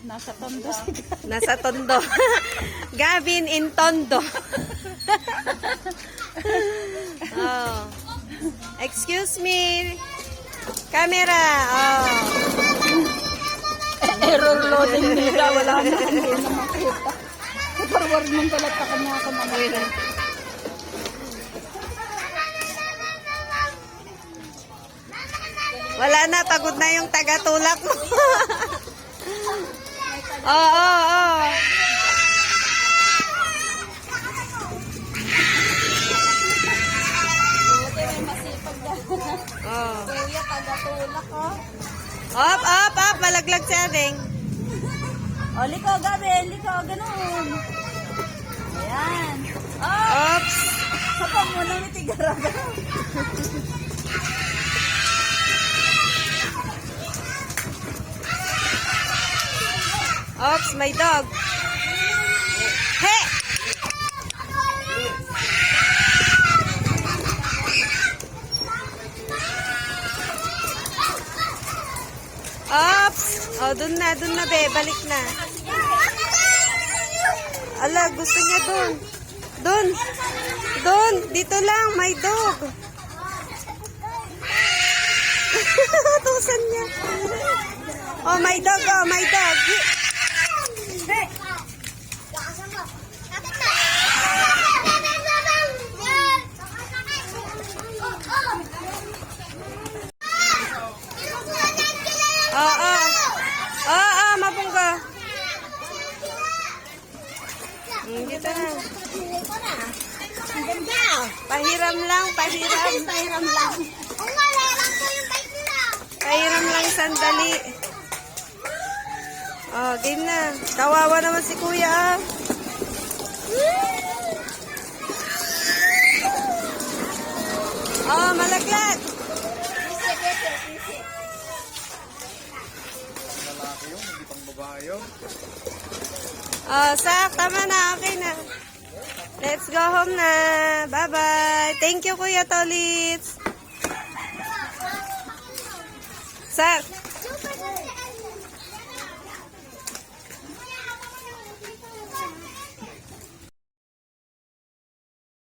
Nasa tondo si Gavin. Nasa tondo. Gavin in tondo. Oh. Excuse me. Camera. Oh. Error loading nila. Wala na. Hindi na makita. Forward mong talat ka kanya ako naman. Wala na. Pagod na yung taga-tulak mo. Oo. Oh. Kuya, taga-tulak oh. Up. Malaglag si Ading. O, liko, Gavin. Liko, ganun. Ayan. Oh, Oops. sapang mo na may tigaraga. Oops, may dog. He! Oops! Oh, dun na, be. Balik na. Ala, gusto niya dun. Dun. Dito lang, may dog. Tusan niya. Oh, may dog. Oo, mabungga. Dito na. Ang ganda. Pahiram lang. Pahiram lang. Pahiram lang sandali. Oh, game na. Kawawa naman si kuya. Ah. Oh, malaglag. Oh, Sak, tama na. Okay na. Let's go home na. Bye-bye. Thank you, Kuya Tolits. Sak.